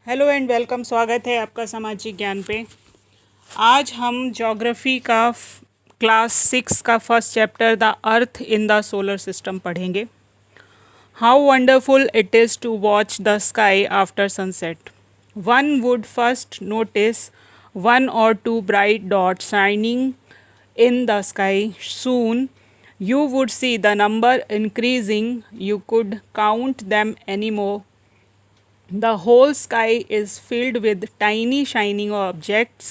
Hello and welcome. स्वागत है आपका सामाजिक ज्ञान पे। आज हम ज्योग्राफी का क्लास 6 का first chapter the earth in the solar system पढ़ेंगे। How wonderful it is to watch the sky after sunset. One would first notice one or two bright dots shining in the sky. Soon you would see the number increasing. You could count them anymore. The whole sky is filled with tiny shining objects.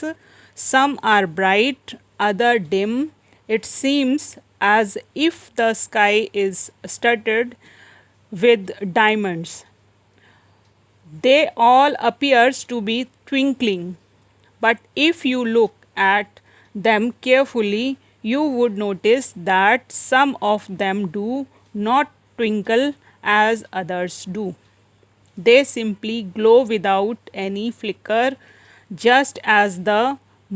Some are bright, other dim. It seems as if the sky is studded with diamonds. They all appears to be twinkling. But if you look at them carefully, you would notice that some of them do not twinkle as others do. They simply glow without any flicker, just as the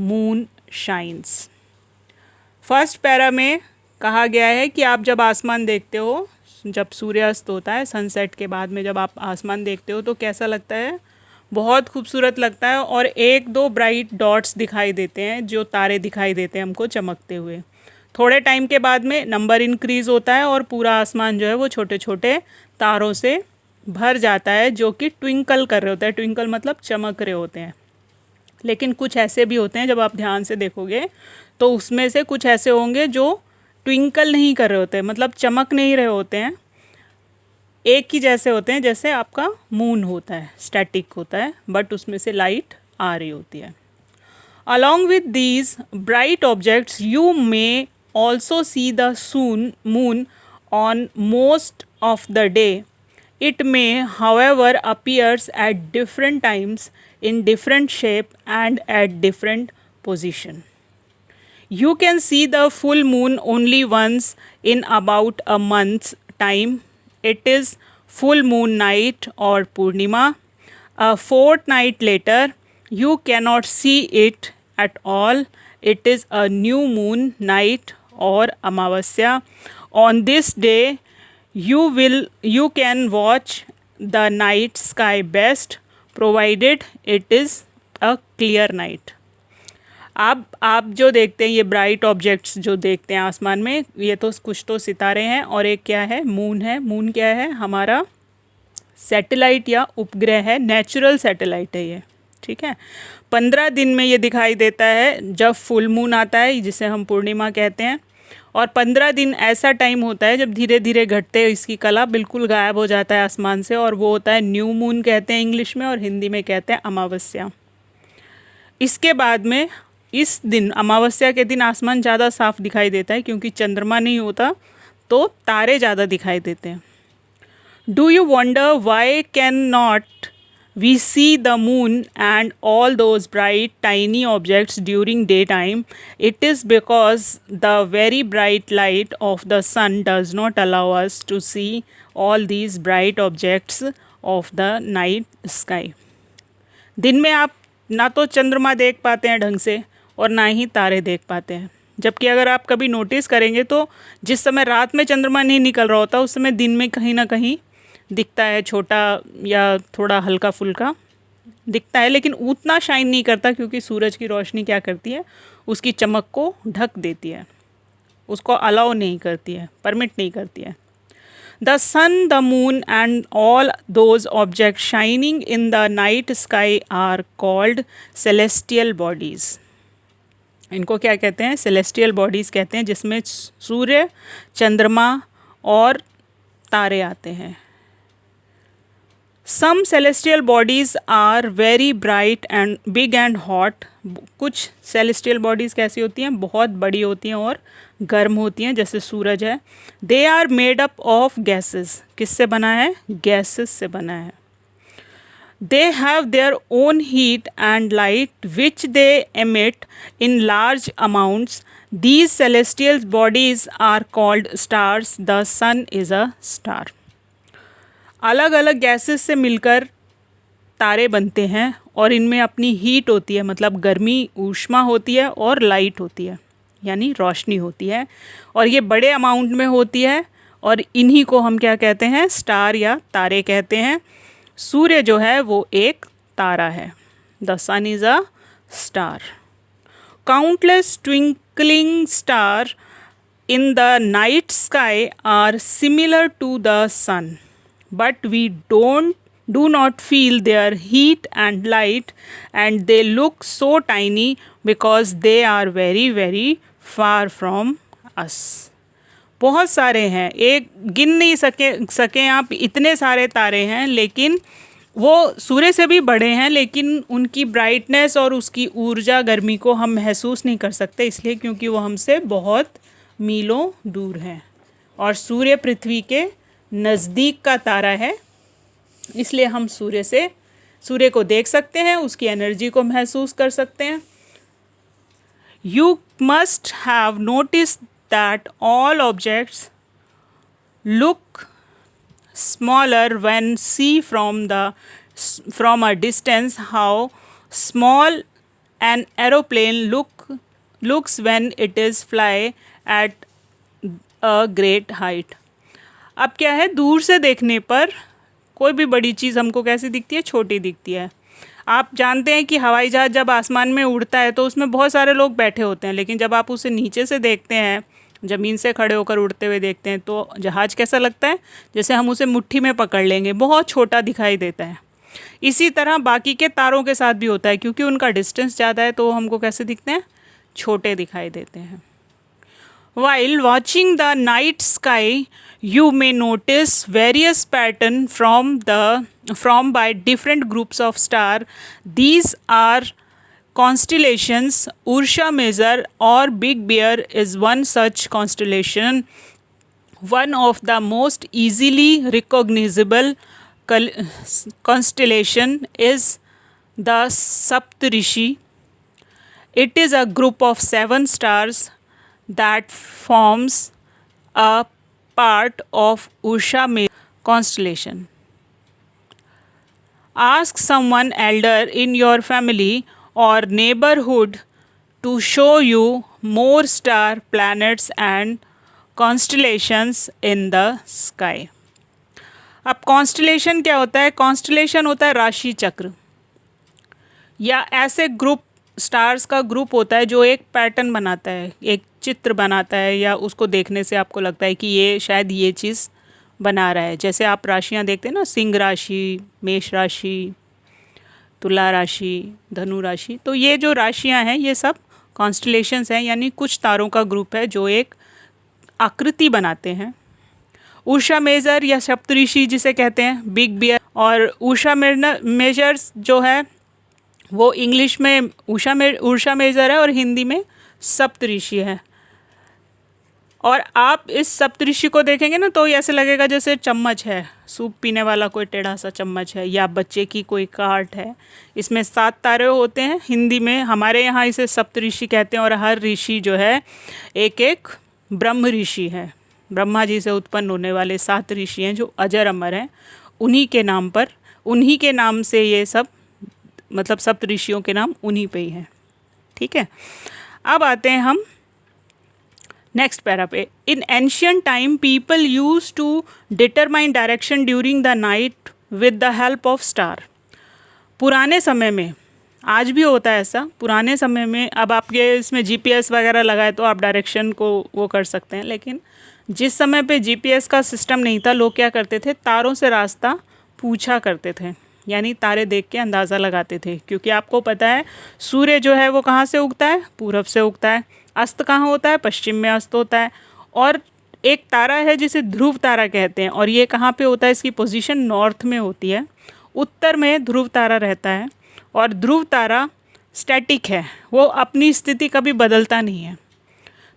moon shines. First para में कहा गया है कि आप जब आसमान देखते हो, जब सूर्यास्त होता है, सनसेट के बाद में जब आप आसमान देखते हो तो कैसा लगता है? बहुत खूबसूरत लगता है। और एक दो ब्राइट डॉट्स दिखाई देते हैं, जो तारे दिखाई देते हैं हमको चमकते हुए। थोड़े टाइम के बाद में नंबर इंक्रीज़ होता है और पूरा आसमान जो है वो छोटे छोटे तारों से भर जाता है, जो कि ट्विंकल कर रहे होते हैं। ट्विंकल मतलब चमक रहे होते हैं। लेकिन कुछ ऐसे भी होते हैं, जब आप ध्यान से देखोगे तो उसमें से कुछ ऐसे होंगे जो ट्विंकल नहीं कर रहे होते हैं, मतलब चमक नहीं रहे होते हैं, एक ही जैसे होते हैं। जैसे आपका मून होता है, स्टैटिक होता है, बट उसमें से लाइट आ रही होती है। Along with these bright objects you may also see the moon on most of the day. It may however appears at different times in different shape and at different position. You can see the full moon only once in about a month's time. It is full moon night or Purnima. A fortnight later, you cannot see it at all. It is a new moon night or Amavasya. On this day, you can watch the night sky best, provided it is a clear night. आप जो देखते हैं ये bright objects जो देखते हैं आसमान में, ये तो कुछ तो सितारे हैं और एक क्या है? मून है। मून क्या है? हमारा सैटेलाइट या उपग्रह है, नेचुरल सैटेलाइट है ये, ठीक है। 15 दिन में ये दिखाई देता है जब फुल मून आता है, जिसे हम पूर्णिमा कहते हैं। और 15 दिन ऐसा टाइम होता है जब धीरे धीरे घटते इसकी कला बिल्कुल गायब हो जाता है आसमान से, और वो होता है न्यू मून कहते हैं इंग्लिश में, और हिंदी में कहते हैं अमावस्या। इसके बाद में इस दिन, अमावस्या के दिन, आसमान ज़्यादा साफ दिखाई देता है क्योंकि चंद्रमा नहीं होता, तो तारे ज़्यादा दिखाई देते हैं। Do you wonder why can not we see the moon and all those bright tiny objects during daytime? It is because the very bright light of the sun does not allow us to see all these bright objects of the night sky. दिन में आप ना तो चंद्रमा देख पाते हैं ढंग से और ना ही तारे देख पाते हैं। जबकि अगर आप कभी नोटिस करेंगे तो जिस समय रात में चंद्रमा नहीं निकल रहा होता, उस समय दिन में कहीं ना कहीं दिखता है, छोटा या थोड़ा हल्का फुल्का दिखता है, लेकिन उतना शाइन नहीं करता क्योंकि सूरज की रोशनी क्या करती है? उसकी चमक को ढक देती है, उसको अलाउ नहीं करती है, परमिट नहीं करती है। The sun, the moon and all those object shining in the night sky are called celestial bodies. इनको क्या कहते हैं? सेलेस्टियल बॉडीज़ कहते हैं, जिसमें सूर्य, चंद्रमा और तारे आते हैं। Some celestial bodies are very bright and big and hot. कुछ celestial bodies कैसी होती हैं? बहुत बड़ी होती हैं और गर्म होती हैं, जैसे सूरज है। They are made up of gases. किससे बना है? Gases से बना है। They have their own heat and light which they emit in large amounts. These celestial bodies are called stars. The sun is a star. अलग अलग gases से मिलकर तारे बनते हैं और इनमें अपनी हीट होती है, मतलब गर्मी, ऊष्मा होती है, और लाइट होती है, यानी रोशनी होती है, और ये बड़े अमाउंट में होती है, और इन्हीं को हम क्या कहते हैं? स्टार या तारे कहते हैं। सूर्य जो है वो एक तारा है। The sun is a star. Countless twinkling star in the night sky are similar to the sun, but we do not feel their heat and light, and they look so tiny because they are very very far from us. बहुत सारे हैं, एक गिन नहीं सके आप, इतने सारे तारे हैं, लेकिन वो सूर्य से भी बड़े हैं, लेकिन उनकी ब्राइटनेस और उसकी ऊर्जा गर्मी को हम महसूस नहीं कर सकते, इसलिए क्योंकि वो हमसे बहुत मीलों दूर है। और सूर्य पृथ्वी के नज़दीक का तारा है, इसलिए हम सूर्य को देख सकते हैं, उसकी एनर्जी को महसूस कर सकते हैं। You must have notice that all objects look smaller when see from a distance, how small an aeroplane looks when it is fly at a great height. अब क्या है, दूर से देखने पर कोई भी बड़ी चीज़ हमको कैसी दिखती है, छोटी दिखती है। आप जानते हैं कि हवाई जहाज़ जब आसमान में उड़ता है तो उसमें बहुत सारे लोग बैठे होते हैं, लेकिन जब आप उसे नीचे से देखते हैं, ज़मीन से खड़े होकर उड़ते हुए देखते हैं, तो जहाज़ कैसा लगता है, जैसे हम उसे मुट्ठी में पकड़ लेंगे, बहुत छोटा दिखाई देता है। इसी तरह बाकी के तारों के साथ भी होता है, क्योंकि उनका डिस्टेंस ज़्यादा है तो वो हमको कैसे दिखते हैं, छोटे दिखाई देते हैं। While watching the night sky, you may notice various pattern from by different groups of star. These are constellations. Ursa Major or Big Bear is one such constellation. One of the most easily recognizable constellation is the Saptarishi. It is a group of 7 stars that forms a part of Ursa Major constellation. Ask someone elder in your family or neighborhood to show you more star, planets and constellations in the sky. अब constellation क्या होता है? Constellation होता है राशि चक्र, या ऐसे ग्रुप स्टार्स का ग्रुप होता है जो एक पैटर्न बनाता है, एक चित्र बनाता है, या उसको देखने से आपको लगता है कि ये शायद ये चीज़ बना रहा है। जैसे आप राशियाँ देखते हैं ना, सिंह राशि, मेष राशि, तुला राशि, धनु राशि, तो ये जो राशियाँ हैं ये सब कॉन्स्टलेशंस हैं, यानी कुछ तारों का ग्रुप है जो एक आकृति बनाते हैं। उषा मेजर या सप्तऋषि जिसे कहते हैं, बिग बियर, और उषा मेजर्स जो है वो इंग्लिश में उषा मेजर है और हिंदी में सप्तऋषि है। और आप इस सप्तऋषि को देखेंगे ना तो ऐसे लगेगा जैसे चम्मच है, सूप पीने वाला कोई टेढ़ा सा चम्मच है, या बच्चे की कोई कार्ट है। इसमें 7 तारे होते हैं, हिंदी में हमारे यहाँ इसे सप्तऋषि कहते हैं। और हर ऋषि जो है एक एक ब्रह्म ऋषि है, ब्रह्मा जी से उत्पन्न होने वाले 7 ऋषि हैं जो अजर अमर हैं। उन्हीं के नाम से ये सब, मतलब सप्त ऋषियों के नाम उन्हीं पे ही हैं। ठीक है, अब आते हैं हम नेक्स्ट पैरा पे। In ancient time people use to determine direction during the night with the help of star. पुराने समय में, आज भी होता है ऐसा, पुराने समय में, अब आपके इसमें जीपीएस वगैरह लगाए तो आप डायरेक्शन को वो कर सकते हैं, लेकिन जिस समय पे जीपीएस का सिस्टम नहीं था, लोग क्या करते थे, तारों से रास्ता पूछा करते थे, यानी तारे देख के अंदाज़ा लगाते थे। क्योंकि आपको पता है सूर्य जो है वो कहाँ से उगता है, पूरब से उगता है। अस्त कहाँ होता है, पश्चिम में अस्त होता है। और एक तारा है जिसे ध्रुव तारा कहते हैं, और ये कहाँ पे होता है, इसकी पोजीशन नॉर्थ में होती है, उत्तर में ध्रुव तारा रहता है। और ध्रुव तारा स्टैटिक है, वो अपनी स्थिति कभी बदलता नहीं है।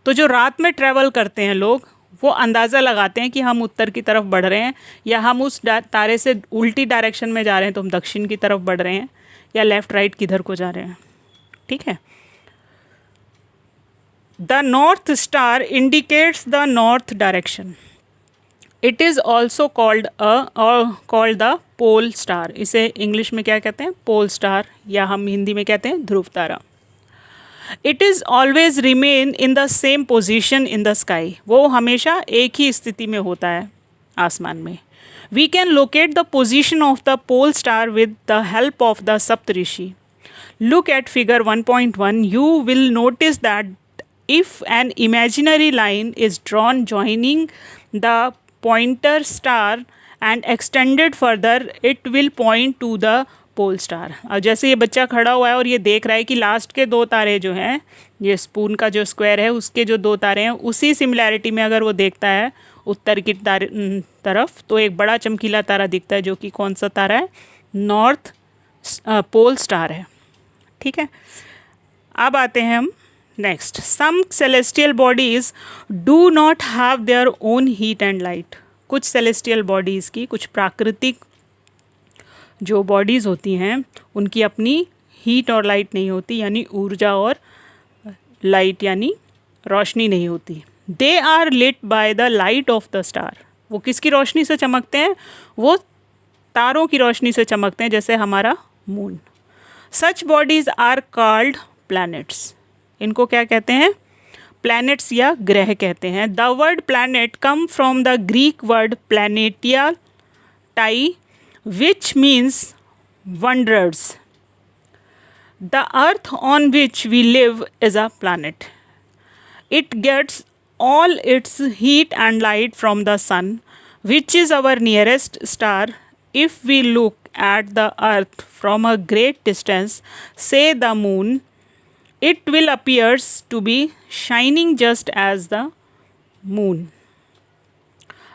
तो जो रात में ट्रैवल करते हैं लोग, वो अंदाज़ा लगाते हैं कि हम उत्तर की तरफ बढ़ रहे हैं, या हम उस तारे से उल्टी डायरेक्शन में जा रहे हैं तो हम दक्षिण की तरफ बढ़ रहे हैं, या लेफ़्ट राइट किधर को जा रहे हैं। ठीक है, the north star indicates the north direction. It is also called the pole star. इसे इंग्लिश में क्या कहते हैं, पोल स्टार, या हम हिंदी में कहते हैं ध्रुव तारा। It is always remain in the same position in the sky. वो हमेशा एक ही स्थिति में होता है आसमान में। We can locate the position of the pole star with the help of the Saptarishi. Look at figure 1.1. You will notice that if an imaginary line is drawn joining the pointer star and extended further, it will point to the pole star. अब जैसे ये बच्चा खड़ा हुआ है और ये देख रहा है कि लास्ट के दो तारे जो हैं, ये स्पून का जो स्क्वायर है उसके जो दो तारे हैं, उसी सिमिलैरिटी में अगर वो देखता है उत्तर की तरफ, तो एक बड़ा चमकीला तारा दिखता है जो कि कौन सा तारा है, नॉर्थ पोल स्टार है। ठीक है, अब आते हैं हम next. Some celestial bodies do not have their own heat and light. कुछ सेलेस्टियल बॉडीज़ की, कुछ प्राकृतिक जो बॉडीज़ होती हैं उनकी अपनी हीट और लाइट नहीं होती, यानी ऊर्जा और लाइट यानी रोशनी नहीं होती। They are lit by the light of the star. वो किसकी रोशनी से चमकते हैं? वो तारों की रोशनी से चमकते हैं, जैसे हमारा moon. Such bodies are called planets. इनको क्या कहते हैं? प्लैनेट्स या ग्रह कहते हैं। The word planet come from the Greek word planetai which means wanderers. The earth on which we live is a planet. It gets all its heat and light from the sun, which is our nearest star. If we look at the earth from a great distance, say the moon, it will appears to be shining just as the moon.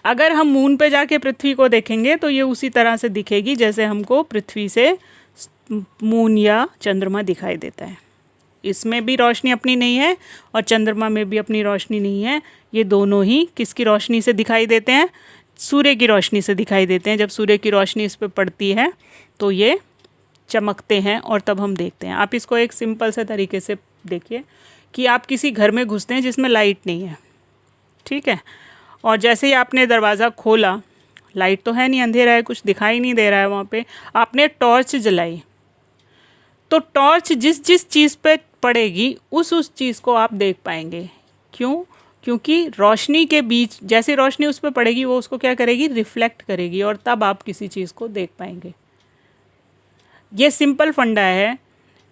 अगर हम moon पे जाके पृथ्वी को देखेंगे तो ये उसी तरह से दिखेगी जैसे हमको पृथ्वी से मून या चंद्रमा दिखाई देता है। इसमें भी रोशनी अपनी नहीं है और चंद्रमा में भी अपनी रोशनी नहीं है। ये दोनों ही किसकी रोशनी से दिखाई देते हैं? सूर्य की रोशनी से दिखाई देते हैं। जब सूर्य की रोशनी इस पर पड़ती है तो ये चमकते हैं और तब हम देखते हैं। आप इसको एक सिंपल से तरीके से देखिए कि आप किसी घर में घुसते हैं जिसमें लाइट नहीं है, ठीक है, और जैसे ही आपने दरवाज़ा खोला, लाइट तो है नहीं, अंधेरा है, कुछ दिखाई नहीं दे रहा है वहाँ पे, आपने टॉर्च जलाई, तो टॉर्च जिस जिस चीज़ पे पड़ेगी उस चीज़ को आप देख पाएंगे। क्यों? क्योंकि रोशनी के बीच जैसे रोशनी उस पर पड़ेगी वो उसको क्या करेगी? रिफ्लेक्ट करेगी, और तब आप किसी चीज़ को देख पाएंगे। ये सिंपल फंडा है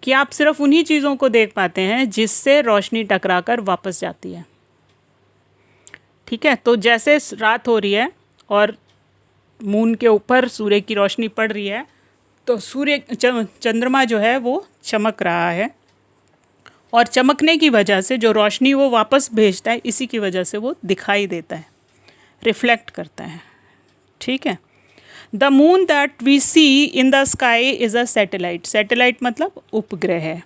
कि आप सिर्फ उन्हीं चीज़ों को देख पाते हैं जिससे रोशनी टकरा कर वापस जाती है। ठीक है, तो जैसे रात हो रही है और मून के ऊपर सूर्य की रोशनी पड़ रही है, तो चंद्रमा जो है वो चमक रहा है, और चमकने की वजह से जो रोशनी वो वापस भेजता है, इसी की वजह से वो दिखाई देता है, रिफ्लेक्ट करता है। ठीक है, the moon that we see in the sky is a satellite. Satellite मतलब उपग्रह है।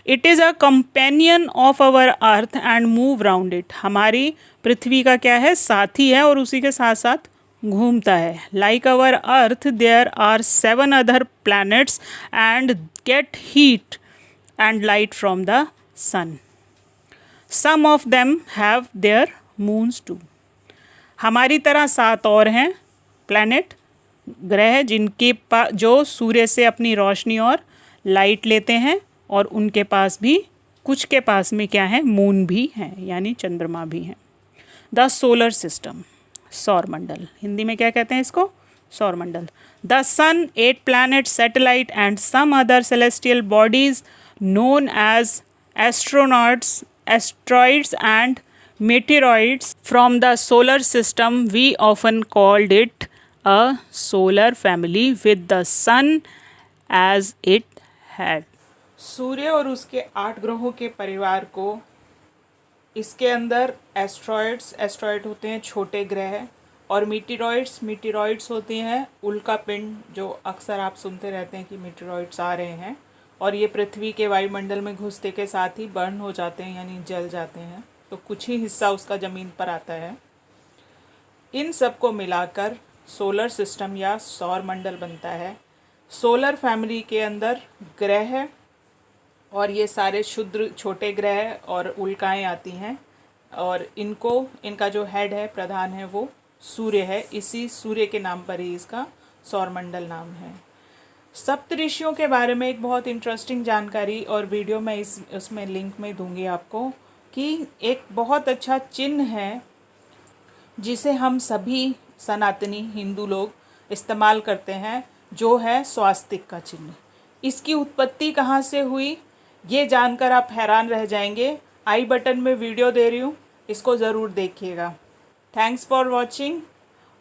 It is a companion of our earth and move round it. हमारी पृथ्वी का क्या है? साथी है और उसी के साथ साथ घूमता है। Like our earth there are 7 other planets and get heat and light from the sun. Some of them have their moons too. हमारी तरह 7 और हैं प्लैनेट, ग्रह, जिनके पास जो सूर्य से अपनी रोशनी और लाइट लेते हैं, और उनके पास भी, कुछ के पास में क्या है? मून भी हैं, यानी चंद्रमा भी हैं। द सोलर सिस्टम, सौरमंडल, हिंदी में क्या कहते हैं इसको? सौरमंडल। The sun, 8 planet, satellite and some other celestial bodies known as astronauts, asteroids and meteoroids from the solar system. We often called it a solar family with the sun as its head. सूर्य और उसके 8 ग्रहों के परिवार को, इसके अंदर asteroid होते हैं छोटे ग्रह, और मीटेरॉइड्स होती हैं उल्कापिंड, जो अक्सर आप सुनते रहते हैं कि मीटेरॉइड्स आ रहे हैं, और ये पृथ्वी के वायुमंडल में घुसते के साथ ही बर्न हो जाते हैं, यानी जल जाते हैं, तो कुछ ही हिस्सा उसका ज़मीन पर आता है। इन सब को मिलाकर सोलर सिस्टम या सौर मंडल बनता है। सोलर फैमिली के अंदर ग्रह और ये सारे क्षुद्र छोटे ग्रह और उल्काएं आती हैं, और इनका जो हेड है, प्रधान है, वो सूर्य है। इसी सूर्य के नाम पर ही इसका सौरमंडल नाम है। सप्तऋषियों के बारे में एक बहुत इंटरेस्टिंग जानकारी और वीडियो मैं उसमें लिंक में दूंगी आपको, कि एक बहुत अच्छा चिन्ह है जिसे हम सभी सनातनी हिंदू लोग इस्तेमाल करते हैं, जो है स्वास्तिक का चिन्ह। इसकी उत्पत्ति कहाँ से हुई, ये जानकर आप हैरान रह जाएंगे। आई बटन में वीडियो दे रही हूँ, इसको ज़रूर देखिएगा। थैंक्स फॉर वॉचिंग,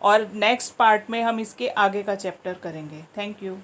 और नेक्स्ट पार्ट में हम इसके आगे का चैप्टर करेंगे। Thank you.